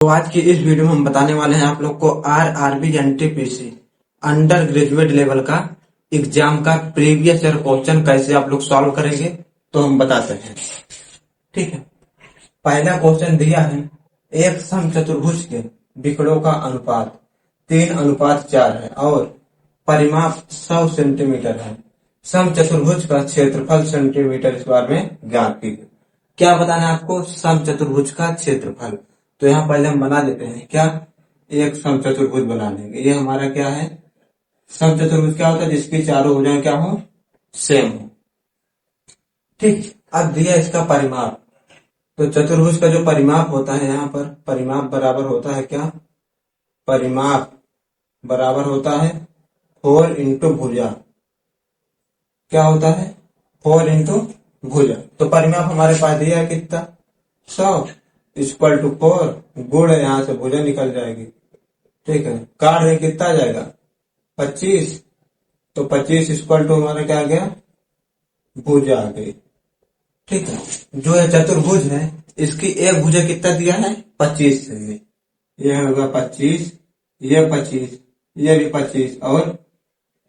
तो आज की इस वीडियो में हम बताने वाले हैं आप लोग को RRB NTPC under graduate level का एग्जाम का प्रीवियस ईयर क्वेश्चन कैसे आप लोग सॉल्व करेंगे तो हम बताते हैं। ठीक है, पहला क्वेश्चन दिया है एक समचतुर्भुज के विकड़ों का अनुपात 3:4 है और परिमाप 100 सेंटीमीटर है। समचतुर्भुज का क्षेत्रफल सेंटीमीटर स्क्वायर में ज्ञात कीजिए। क्या बताना है आपको? समचतुर्भुज का क्षेत्रफल। तो यहाँ पहले हम बना देते हैं क्या, एक समचतुर्भुज बना लेंगे। ये हमारा क्या है, समचतुर्भुज क्या होता है? जिसकी चारों भुजाएं क्या हो, सेम हो। ठीक, अब दिया इसका परिमाप। तो चतुर्भुज का जो परिमाप होता है, यहाँ पर परिमाप बराबर होता है क्या, परिमाप बराबर होता है 4 इंटू भुजा। क्या होता है? 4 इंटू भुजा। तो परिमाप हमारे पास दिया है कितना, 100 इक्वल टू 4 गुण, यहां से भुजा निकल जाएगी। ठीक है, काट रहे कितना आ जाएगा 25। तो 25 इक्वल टू हमारा क्या आ गया, भुजा आ गई। ठीक है, जो है चतुर्भुज है इसकी एक भुजा कितना दिया है, 25 से। ये होगा 25, ये 25, ये भी 25 और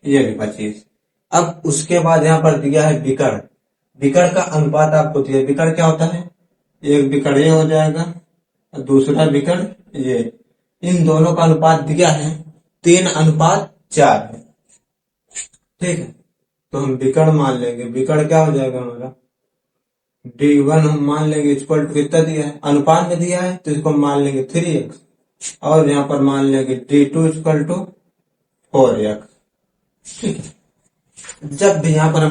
ये भी 25। अब उसके बाद यहाँ पर दिया है विकर्ण। विकर्ण का अनुपात आपको दिया। विकर्ण क्या होता है? एक विकर्ण ये हो जाएगा और दूसरा विकर्ण ये। इन दोनों का अनुपात दिया है 3:4 है। ठीक है, तो हम विकर्ण मान लेंगे। विकर्ण क्या हो जाएगा हमारा, D1 हम मान लेंगे इक्वल टू कितना दिया है, अनुपात में दिया है तो इसको हम मान लेंगे 3x और यहाँ पर मान लेंगे D2 इक्वल टू 4x। ठीक है, जब भी यहाँ पर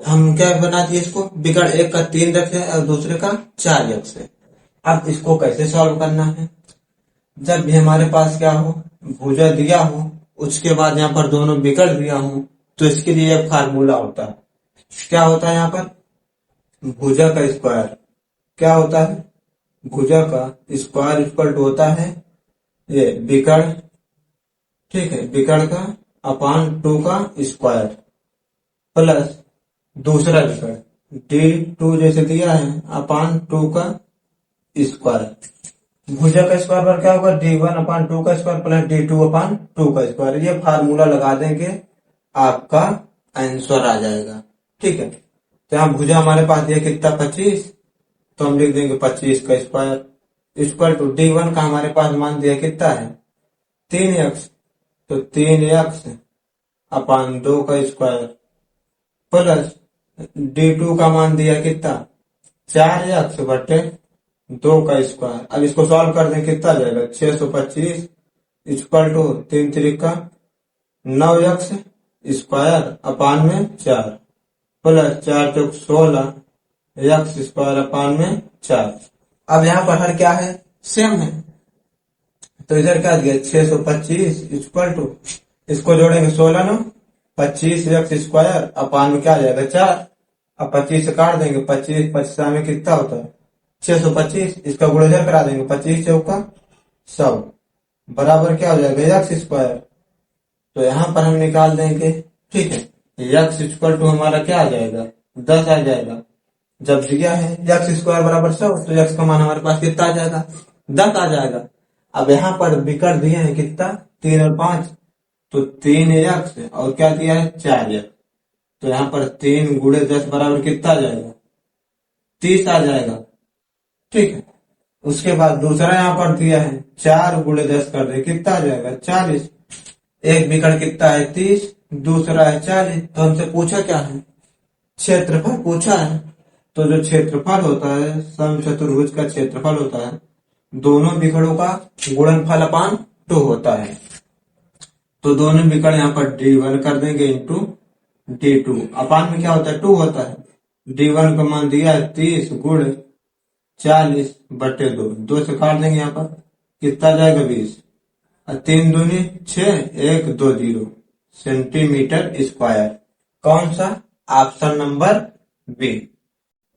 हम क्या बना दिए इसको, विकर्ण एक का 3x है और दूसरे का 4x है। अब इसको कैसे सॉल्व करना है? जब भी हमारे पास क्या हो, भुजा दिया हो, उसके बाद यहाँ पर दोनों विकर्ण दिया हो, तो इसके लिए एक फार्मूला होता है। क्या होता है यहाँ पर, भुजा का स्क्वायर। क्या होता है? भुजा का स्क्वायर इक्वल टू होता है ये विकर्ण। ठीक है, विकर्ण का अपान 2 का स्क्वायर प्लस दूसरा विकर्ण D2 जैसे दिया है अपान 2 का स्क्वायर। भुजा का स्क्वायर पर क्या होगा, D1 अपान 2 का स्क्वायर प्लस D2 अपान 2 का स्क्वायर। ये फार्मूला लगा देंगे, आपका आंसर आ जाएगा। ठीक है, तो यहाँ भुजा हमारे पास दिया कितना, 25, तो हम लिख देंगे 25 का स्क्वायर इक्वल टू D1 का हमारे पास मान दिया कितना है 3x, तो 3x अपान 2 का स्क्वायर प्लस D2 का मान दिया कितना 4x बटे 2 का स्क्वायर। अब इसको सॉल्व कर दें कितना जाएगा 625 equal to 3 3 9x square upon में 4 प्लस 4 चौक 16 x स्क्वायर अपान में 4। अब यहाँ पर हर क्या है, सेम है, तो इधर क्या दिया 625 इक्वल टू, इसको जोड़ेंगे 16 9 25x स्क्वायर अपान में क्या आ जाएगा 4। अब 25 से काट देंगे, 25 25 में कितना होता है 625। इसका गुणोत्तर करा देंगे, 25 चौका 100 बराबर क्या हो जाएगा x स्क्वायर। तो यहाँ पर हम निकाल देंगे। ठीक है, x इक्वल टू हमारा क्या आ जाएगा 10 आ जाएगा। जब दिया है x स्क्वायर बराबर 100, तो x का मान हमारे पास कितना आ जाएगा 10 आ जाएगा। अब यहाँ पर विकर्ण दिए हैं कितना 3 और 5, तो 3x और क्या दिया है 4x। तो यहाँ पर 3 गुणे 10 बराबर कितना आ जाएगा 30 आ जाएगा। ठीक है, उसके बाद दूसरा यहाँ पर दिया है 4 गुणे 10 कर दे कितना आ जाएगा 40। एक विकर्ण कितना है 30, दूसरा है 40। तो हमसे पूछा क्या है, क्षेत्रफल पूछा है। तो जो क्षेत्रफल होता है, समचतुर्भुज का क्षेत्रफल होता है दोनों विकर्णों का गुणनफल अपान 2 होता है। तो दोनों विकर्ण यहाँ पर D1 कर देंगे इंटू D2 अपान में क्या होता है 2 होता है। D1 का मान दिया है 30 गुण 40 बटे 2, 2 से काट देंगे, यहाँ पर कितना जाएगा 20 और 3 दूनी 6 1 2 0 सेंटीमीटर स्क्वायर। कौन सा? Option number B.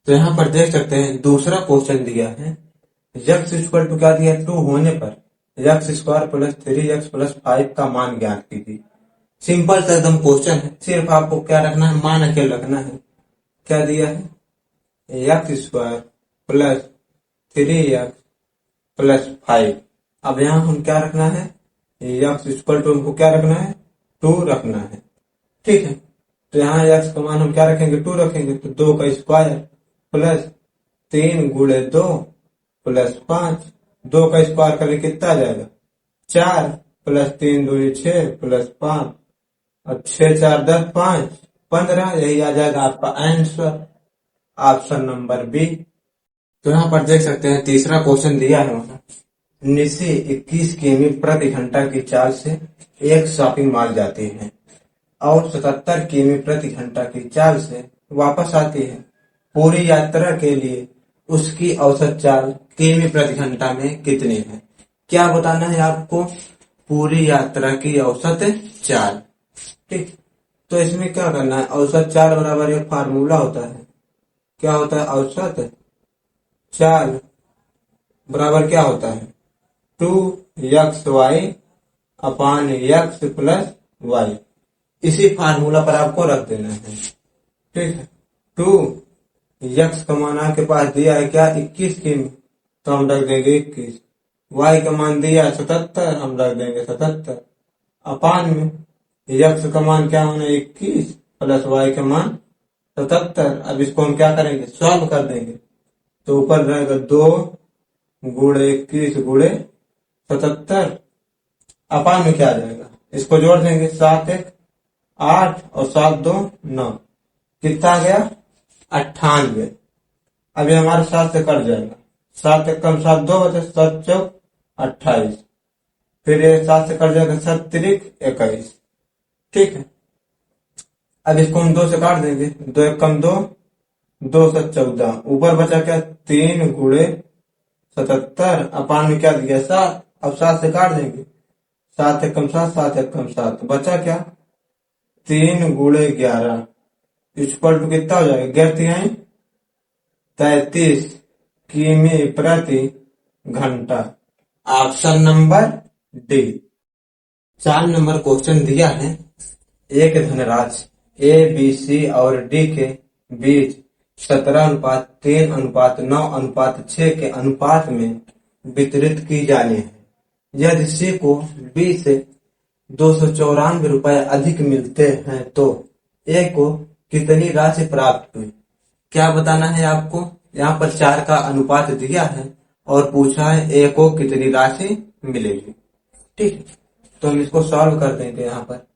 तो यहाँ पर देख सकते हैं दूसरा क्वेश्चन दिया है x इक्वल टू क्या दिया 2 होने पर x square plus 3x plus 5 का मान ज्ञात कीजिए। सिंपल सा एकदम क्वेश्चन है, सिर्फ आपको क्या रखना है, मान अकेले रखना है। क्या दिया है x square plus 3x plus 5। अब यहाँ हम क्या रखना है, यक्स इक्वल टू हमको क्या रखना है, 2 रखना है। ठीक है, तो यहाँ यक्स का मान हम क्या रखेंगे, 2 रखेंगे, तो 2 का स्क्वायर प्लस 3 गुणे 2 प्लस 5। 2 का स्क्वायर करें कितना आ जाएगा, 4 प्लस 3 2 6 प्लस 5 और 6 4 10 5 15। यही आ जाएगा आपका आंसर, ऑप्शन नंबर बी। तो यहाँ पर देख सकते हैं तीसरा क्वेश्चन दिया है वहां, निशी 21 किमी प्रति घंटा की चाल से एक शॉपिंग मॉल जाती है और 77 किमी प्रति घंटा की चाल से वापस आती है। पूरी यात्रा के लिए उसकी औसत चाल किमी प्रति घंटा में कितनी है। क्या बताना है आपको, पूरी यात्रा की औसत चाल। ठीक, तो इसमें क्या करना है, औसत चाल बराबर एक फार्मूला होता है, क्या होता है, औसत चाल बराबर क्या होता है, 2xy अपान x प्लस y। इसी फार्मूला पर आपको रख देना है। ठीक है, 2x का मान आपके पास दिया है क्या, 21 किमी, तो हम रख देंगे 21। y का मान दिया है 77, हम रख देंगे 77 अपान में x का मान क्या होना, 21 प्लस y का मान 77। अब इसको हम क्या करेंगे, सॉल्व कर देंगे, तो ऊपर रहेगा 2 गुणे 21 गुणे 77 अपान में क्या आ जाएगा, इसको जोड़ देंगे, 7 1 8 और 7 2 9, कितना आ गया, 98। अब ये हमारे 7 से कट जाएगा, 7 1 कम 7 2 बचे, 7 4 28, फिर ये 7 से कट जाएगा, 7 3 21। ठीक है, अब इसको हम 2 से काट देंगे, 2 1 कम 2 2 से 14, ऊपर बचा क्या, 3 गुणे 77 अपान में क्या दिया, 7। अब 7 से काट देंगे, 7 1 कम 7 7 1 कम 7, बचा क्या, 3 गुणे 11 इक्वल टू कितना हो जाएगा, 11 33 किमी प्रति घंटा, option number D. 4 number question दिया है, एक धनराशि ए बी सी और डी के बीच 17:3:9:6 के अनुपात में वितरित की जानी है। यदि सी को बी से 294 रुपए अधिक मिलते हैं तो ए को कितनी राशि प्राप्त हुई। क्या बताना है आपको, यहाँ पर 4 का अनुपात दिया है और पूछा है ए को कितनी राशि मिलेगी। ठीक, तो हम इसको सॉल्व कर देंगे। यहाँ पर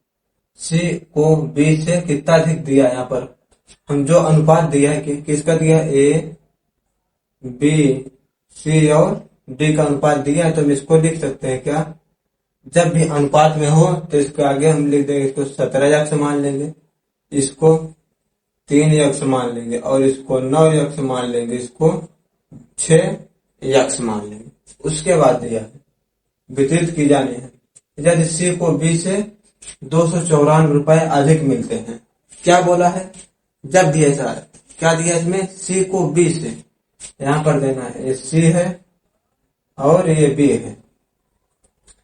सी को बी से कितना अधिक दिया, यहाँ पर हम जो अनुपात दिया है कि किसका दिया है, ए बी सी और डी का अनुपात दिया है, तो हम इसको लिख सकते हैं क्या, जब भी अनुपात में हो तो इसके आगे हम लिख देंगे, इसको 17 मान लेंगे, इसको 3 मान लेंगे और इसको 9 मान लेंगे, इसको 6 मान लेंगे। उसके बाद दिया है वितरित की जानी है, यदि सी को बी से 294 रुपए अधिक मिलते हैं। क्या बोला है, जब दिया सर, क्या दिया इसमें, सी को बी से, यहां पर देना है, ये सी है और ये बी है।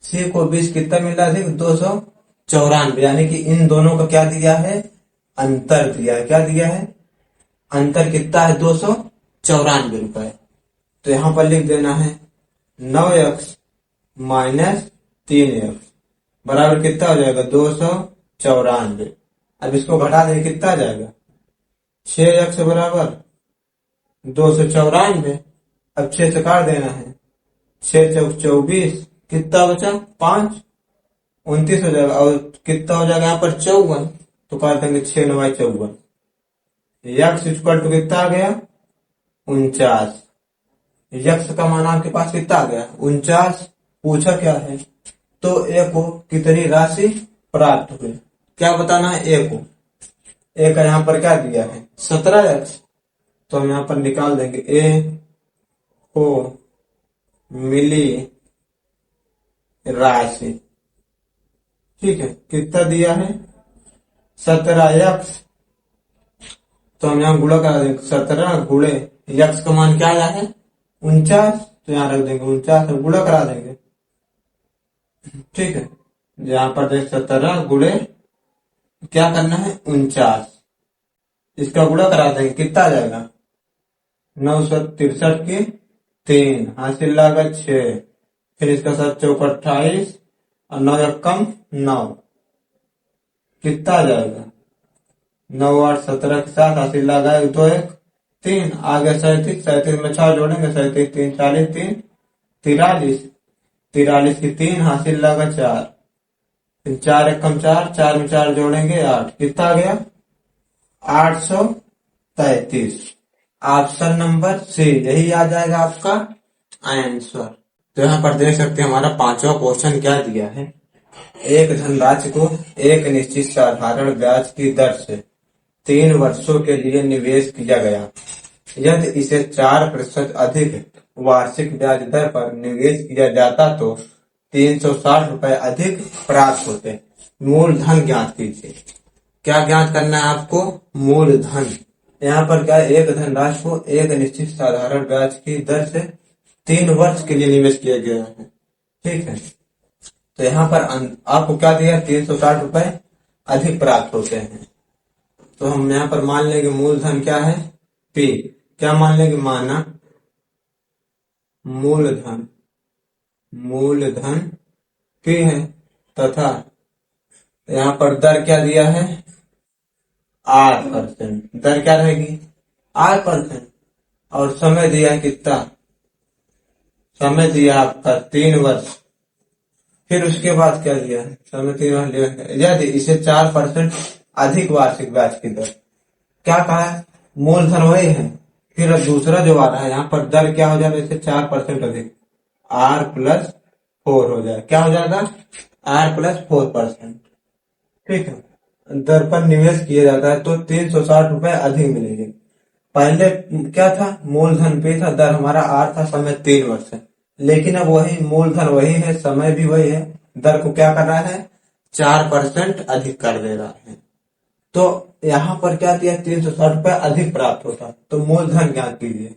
सी को 20 कितना मिला अधिक, 294, यानी कि इन दोनों का क्या दिया है, अंतर दिया है। क्या दिया है, अंतर कितना है, 294 रुपए। तो यहां पर लिख देना है 9x माइनस 3x बराबर कितना हो जाएगा, 294। अब इसको घटा देंगे, कितना आ जाएगा, 6x बराबर 294। अब 6 से काट देना है, 6 चौक 24, कितना बचा, 5 29 हो जाएगा, और कितना हो जाएगा यहाँ पर 54, तो काट देंगे 6 9 54। यक्स इक्वल टू कितना आ गया, 49। यक्स का मान आपके पास कितना आ गया, 49। पूछा क्या है, तो ए को कितनी राशि प्राप्त हुई। क्या बताना है, ए को, ए का यहाँ पर क्या दिया है, 17x, तो हम यहाँ पर निकाल देंगे, ए को मिली राशि। ठीक है, कितना दिया है, 17x, तो हम यहाँ गुणा करा देंगे, 17 गुणे यक्स का मान क्या आया है, 49, तो यहाँ रख देंगे 49 और गुणा करा देंगे। ठीक है, यहाँ पर देख 17 गुणे क्या करना है, 49, इसका गुणा करा देंगे, कितना आ जाएगा, 963 के 3, हासिल लागत 6, फिर इसका 7 चौक 28 और 9 एकम 9, कितना आ जाएगा 9 8 17 के साथ हासिल लागत 2 1 3, आगे 37, 37 में 6 जोड़ेंगे 37 3 40 3 43, 43 की 3, हासिल लागत 4, फिर 4 एकम 4, 4 में 4 जोड़ेंगे 8, कितना आ गया 833। ऑप्शन नंबर सी यही आ जाएगा आपका आंसर। तो यहाँ पर देख सकते हैं हमारा पांचवा क्वेश्चन क्या दिया है। एक धनराशि को एक निश्चित साधारण ब्याज की दर से 3 वर्षों के लिए निवेश किया गया। यदि इसे 4% अधिक वार्षिक ब्याज दर पर निवेश किया जाता तो 360 रुपए अधिक प्राप्त होते। मूलधन ज्ञात कीजिए। क्या ज्ञात करना है आपको, मूलधन। यहाँ पर क्या है, एक धनराशि को एक निश्चित साधारण ब्याज की दर से 3 वर्ष के लिए निवेश किया गया है, ठीक है। तो यहाँ पर आपको क्या दिया, 360 रुपए अधिक प्राप्त होते हैं। तो हम यहाँ पर मान लेंगे मूलधन क्या है, P। क्या मान लेंगे, माना मूलधन P है, तथा यहाँ पर दर क्या दिया है, R%। दर क्या रहेगी, R%। और समय दिया है कितना, समय दिया आपका 3 वर्ष। फिर उसके बाद क्या दिया है, समय 3 वर्ष लिया। यदि इसे 4% अधिक वार्षिक ब्याज की दर, क्या कहा है, मूलधन वही है, फिर अब दूसरा जो आ रहा है यहाँ पर दर क्या हो जाएगा, इसे 4% अधिक R+4 हो जाए। क्या हो जाएगा, R+4%, ठीक है। दर पर निवेश किया जाता है तो 360 रुपए अधिक मिलेंगे। पहले क्या था, मूलधन पे था, दर हमारा R था, समय 3 वर्ष है। लेकिन अब वही मूलधन वही है, समय भी वही है, दर को क्या कर रहा है, 4% अधिक कर दे रहा है। तो यहाँ पर क्या दिया, 360 रुपए अधिक प्राप्त होता। तो मूलधन ज्ञात कीजिए,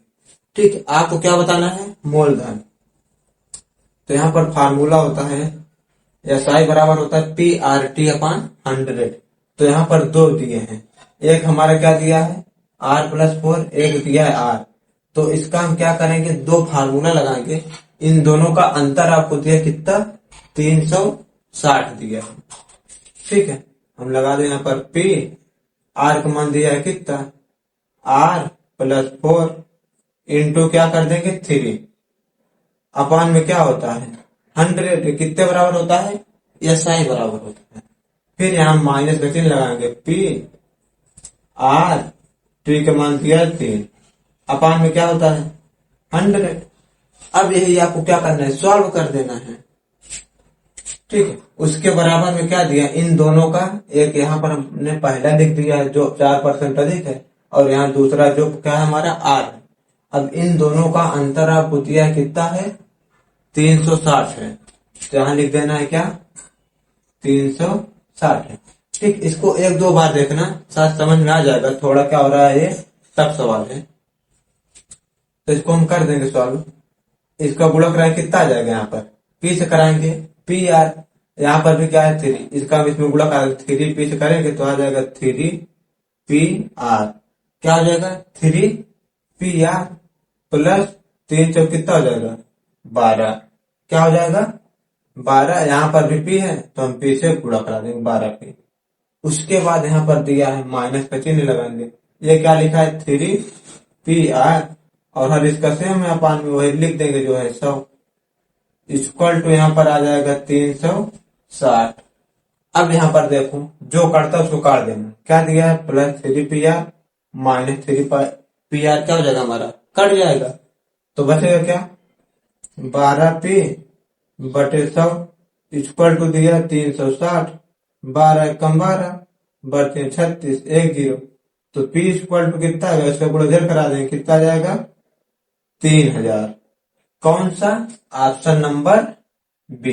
ठीक है। आपको क्या बताना है, मूलधन। तो यहाँ पर फार्मूला होता है, SI बराबर होता है PRT/100। तो यहाँ पर 2 दिए हैं, एक हमारा क्या दिया है R+4, एक दिया है R। तो इसका हम क्या करेंगे, 2 फार्मूला लगाएंगे, इन दोनों का अंतर आपको दिया कितना, 360 दिया है, ठीक है। हम लगा दें यहाँ पर P, R का मान दिया है कितना, R+4 इंटू क्या कर देंगे 3, अपान में क्या होता है 100, कितने बराबर होता है, SI बराबर होता है। फिर यहाँ माइनस का चिन्ह लगाएंगे, P R T का मान दिया 3, अपान में क्या होता है 100। अब यही आपको क्या करना है, सॉल्व कर देना है, ठीक है। उसके बराबर में क्या दिया, इन दोनों का एक यहाँ पर हमने पहला लिख दिया है जो 4% अधिक है, और यहाँ दूसरा जो क्या है हमारा R। अब इन दोनों का अंतर आपको दिया है कितना है, 360 है। तो यहाँ लिख देना है क्या, 360 है, ठीक। इसको 1-2 बार देखना, साथ समझ में आ जाएगा थोड़ा क्या हो रहा है, ये टफ सवाल है। तो इसको हम कर देंगे सॉल्व। इसका गुणक राय कितना आ जाएगा, यहाँ पर P से कराएंगे PR, यहाँ पर भी क्या है 3, इसका हम इसमें गुणक 3P से करेंगे तो आ जाएगा 3PR। क्या हो जाएगा 3PR प्लस 3 चौक कितना हो जाएगा 12, क्या हो जाएगा 12। यहाँ पर भी P है तो हम P से गुणा करा देंगे 12P। उसके बाद यहाँ पर दिया है माइनस का चिन्ह लगाएंगे, ये क्या लिखा है 3PR, और हर इसका सेम है, अपान में वही लिख देंगे जो है 100, इक्वल टू यहाँ पर आ जाएगा 360। अब यहाँ पर देखो जो करता उसको काट देना, क्या दिया है प्लस 3PR माइनस 3PR, क्या हो जाएगा हमारा, कट जाएगा। तो बचेगा क्या 12P बटे 100 इक्वल टू दिया 360, 12 कम 12 बटे 36, 1 0। तो P इक्वल टू कितना है, इसका गुणोदर करा देंगे, कितना जाएगा 3000। कौन सा, ऑप्शन नंबर B।